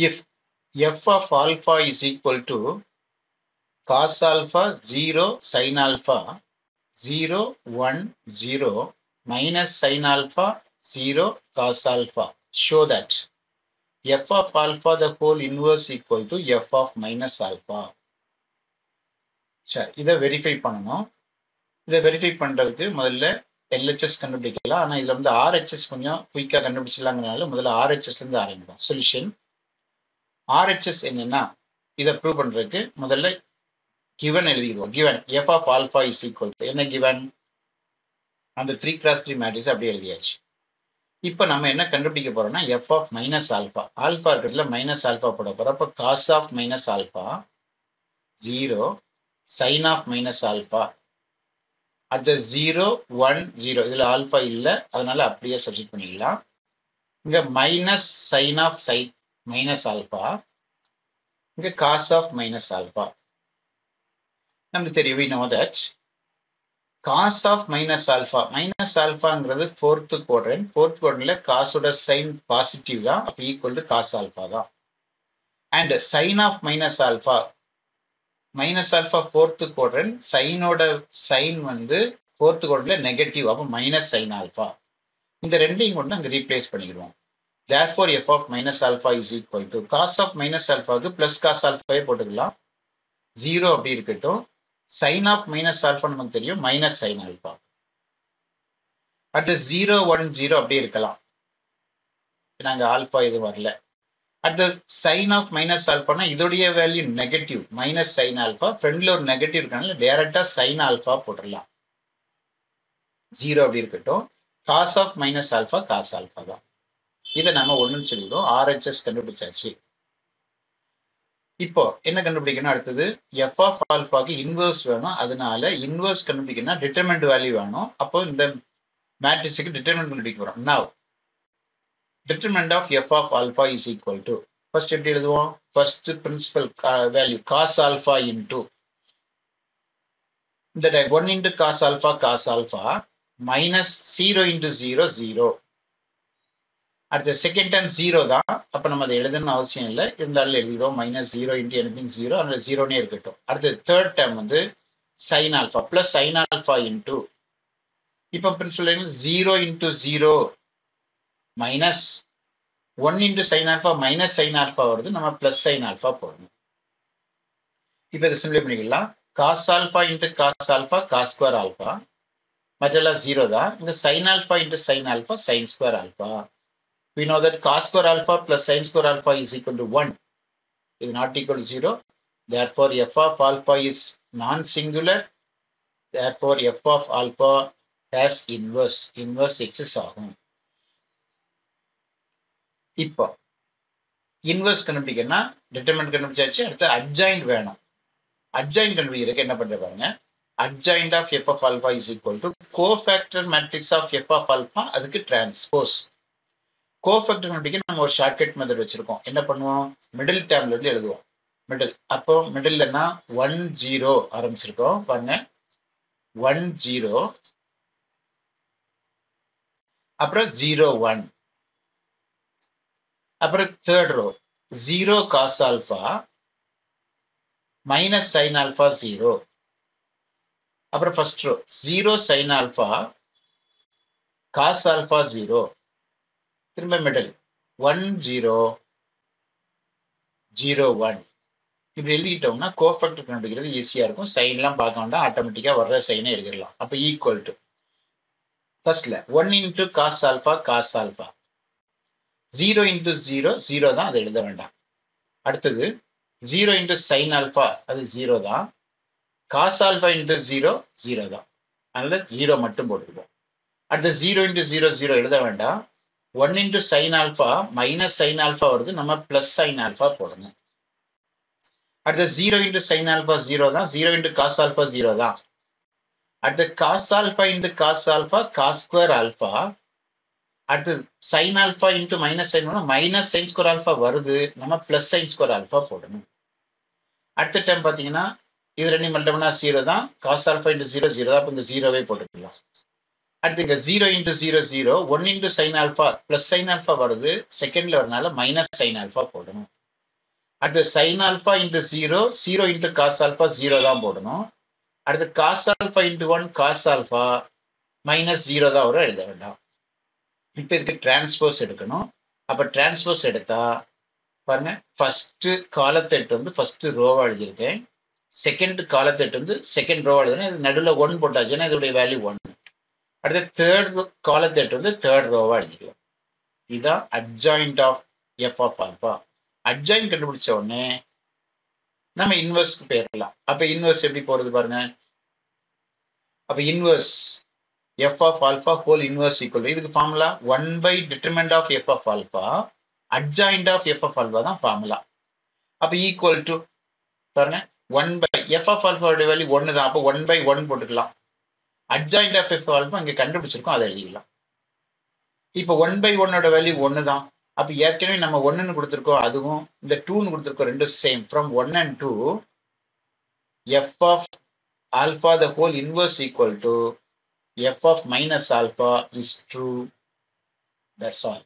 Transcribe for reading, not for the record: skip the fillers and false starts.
if f of alpha is equal to cos alpha 0 sin alpha 0 1 0 minus sin alpha 0 cos alpha, show that f of alpha the whole inverse equal to f of minus alpha. சரி, இதை verify பண்ணணும். இதை verify பண்றதுக்கு முதல்ல LHS கண்டுபிடிக்கலாம். ஆனா இதுல வந்து RHS கொஞ்சம் குயிக்கா கண்டுபிடிச்சிடலாங்கிறனால முதல்ல RHS இருந்து ஆரம்பிக்கும். சொல்யூஷன் RHS என்னன்னா, இதை ப்ரூவ் பண்றதுக்கு முதல்ல கிவன் எழுதிடுவோம். Given f of alpha is equal to என்ன கிவன், அந்த 3x3 மேட்ரிக்ஸ் அப்படியே எழுதியாச்சு. இப்போ நம்ம என்ன கண்டுபிடிக்க போறோம்னா f of minus alpha. Alpha இருக்கிறதுல மைனஸ் ஆல்பா போட போறோம். அப்போ cos of minus alpha 0 sin of minus alpha at the 0 1 0, இதுல ஆல்பா இல்ல, அதனால அப்படியே சப்ஸ்டிட் பண்ணிக்கலாம். இங்க minus sin of minus alpha, இங்க cos of minus alpha. நமக்கு தெரியும், we know that cos of minus alphaங்கிறது fourth quadrantல cos ஓட சைன் பாசிட்டிவ் தான், அப்ப ஈக்குவல் டு cos alpha தான். And sin of minus alpha fourth quadrant, சைனோட சைன் வந்து fourth quadrantல நெகட்டிவ், அப்ப மைனஸ் sin alpha. இந்த ரெண்டையும் கொண்டு அங்க ரீப்ளேஸ் பண்ணிடுவோம். therefore f of minus alpha is equal to cos of minus alphaக்கு பிளஸ் cos alpha போட்டுக்கலாம், 0 அப்படி இருக்கட்டும். sin of minus alpha நமக்கு தெரியும், மைனஸ் sin alpha. அடுத்து 0 1 0 அப்படியே இருக்கலாம், நாங்க ஆல்பா இது வரல. அடுத்து sin of minus alpha இதோடைய value negative, minus sin alpha. ஃப்ரண்ட்ல ஒரு நெகட்டிவ் இருக்கனால டைரக்டா sin alpha போட்டுடலாம், 0 அப்படி இருக்கட்டும். cos of minus alpha cos alpha தான். இதை நம்ம ஒண்ணுன்னு சொல்லிடுவோம். RHS கண்டுபிடிச்சாச்சு. இப்போ என்ன கண்டுபிடிக்கணும், அடுத்தது f of alphaக்கு இன்வர்ஸ் வேணும். அதனால இன்வர்ஸ் கண்டுபிடிக்கணும்னா டிட்டர்மினன்ட் வேல்யூ வேணும். அப்போ இந்த மேட்ரிக்ஸுக்கு டிட்டர்மினன்ட் கண்டுபிடிக்க போறோம். now determinant of f of alpha is equal to, first எப்படி எழுதுவோம், first principal value cos alpha into இந்த 1 into cos alpha minus 0 into 0 0. அடுத்த செகண்ட் டைம் 0 தான், அப்ப நம்ம அதை எழுதணும்னு அவசியம் இல்லை, இருந்தாலும் எழுதிடுவோம். மைனஸ் 0 into anything 0, அதனால 0னே இருக்கட்டும். அடுத்து தேர்ட் டைம் வந்து sin alpha plus sin alpha into, இப்போ principal 0 into 0 minus 1 into sin alpha minus sin alpha வருது, நம்ம பிளஸ் sin alpha போடணும். இப்போ இதை சிம்பிளை பண்ணிக்கலாம். cos alpha into cos alpha cos square alpha, மற்றெல்லாம் 0 தான். இங்க sin alpha into sin alpha sin square alpha. We know that cos square alpha plus sin square alpha is equal to 1. Is not equal to 0. Therefore, f of alpha is non-singular. Therefore, f of alpha has inverse. Inverse excess ஆகும். இப்போ inverse கண்டுபிடிக்கணும்னா determinant கண்டுபிடிச்சாச்சு. அடுத்து adjoint வேணும். Adjoint கண்டுபிடிக்கிறதுக்கு என்ன பண்ற பாருங்க. adjoint of f of alpha is equal to cofactor matrix of f of alpha, அதுக்கு transpose. கோஃபேக்டர் கண்டுபிடிக்க நம்ம ஒரு ஷார்ட்கட் மெத்தட் வச்சிருக்கோம். என்ன பண்ணுவோம், மிடில் டேர்ம்ல இருந்து எழுதுவோம். மிடில், அப்போ மிடில்னா 1 0 ஆரம்பிச்சிருக்கோம் பாருங்க, 1 0, அப்புறம் 0 1, அப்புறம் third row 0 cos alpha minus sin alpha 0, அப்புறம் first row 0 sin alpha cos alpha 0, திரும்ப மிடில் 1 0 0 1. இப்படி எழுதிக்கிட்டோம்னா கோஃபேக்டர் கண்டுபிடிக்கிறது ஈஸியா இருக்கும். சைன்லாம் பார்க்க வேண்டாம், ஆட்டோமேட்டிக்கா வர்ற சைனை எழுதிடலாம். அப்ப ஈக்குவல் டு ஃபர்ஸ்ட்ல 1 into cos alpha cos alpha, 0 into 0 0 தான், அதை எழுத வேண்டாம். அடுத்தது 0 into sin alpha, அது 0 தான். cos alpha into 0 0 தான், அதனால 0 மட்டும் போட்டுருவோம். அடுத்து 0 into 0 0 எழுத வேண்டாம். 1 into sin alpha minus sin alpha வருது, நம்ம plus sin alpha போடணும். அடுத்து 0 into sin alpha 0 தான், 0 into cos alpha 0 தான். அடுத்து cos alpha into cos alpha cos square alpha, அடுத்து sin alpha into minus sin minus sin square alpha வருது, நம்ம plus sin square alpha போடணும். அடுத்த டைம் பாத்தீங்கன்னா இது ரெண்டு மல்டிபிள்னா 0 தான், cos alpha into 0 0 தான், அப்ப இந்த 0வே போட்டுக்கலாம். அடுத்து இங்க 0 into 0 0, 1 into sin alpha plus sin alpha வருது, செகண்ட்ல வரனால மைனஸ் sin alpha போடணும். அடுத்து sin alpha into 0, 0 into cos alpha 0 தான் போடணும். அடுத்து cos alpha into 1, cos alpha minus 0 தான் வரும், எழுத வேண்டாம். இப்போ இதுக்கு டிரான்ஸ்போஸ் எடுக்கணும். அப்ப டிரான்ஸ்போஸ் எடுத்தா பாருங்க, ஃபர்ஸ்ட் காலத்தை எடுத்து வந்து ஃபர்ஸ்ட் ரோவா எழுதியிருக்கேன், செகண்ட் காலத்தை எடுத்து வந்து செகண்ட் ரோவா எழுதுறேன். இது நடுவில் 1 போட்டாச்சுன்னா இதோடைய வேல்யூ 1. அடுத்து தேர்ட் காலத்தை எடுத்து வந்து தேர்ட் ரோவா எழுதிக்கலாம். இதுதான் adjoint of F of alpha. Adjoint கண்டுபிடிச்ச உடனே நம்ம இன்வெர்ஸ்க்கு போயிடலாம். அப்ப இன்வெர்ஸ் எப்படி போறது பாருங்க. அப்ப inverse f of alpha whole inverse equal to, இதுக்கு formula 1 by determinant of f of alpha adjoint of f of alpha தான் ஃபார்முலா. அப்ப ஈக்குவல் டு பாருங்க 1 by f of alpha உடைய வேல்யூ 1 தான். அப்ப 1 by 1 போட்டுக்கலாம். adjoint of f of alpha இங்க கண்டுபிடிச்சிருக்கோம், அதை எழுதிக்கலாம். இப்போ 1 by 1 ஓட வேல்யூ 1 தான். அப்ப ஏற்கனவே நம்ம 1 ன்னு கொடுத்திருக்கோம், அதுவும் இந்த 2 ன்னு கொடுத்திருக்கோம், ரெண்டும் same. from 1 and 2 f of alpha the whole inverse equal to f of minus alpha is true. That's all.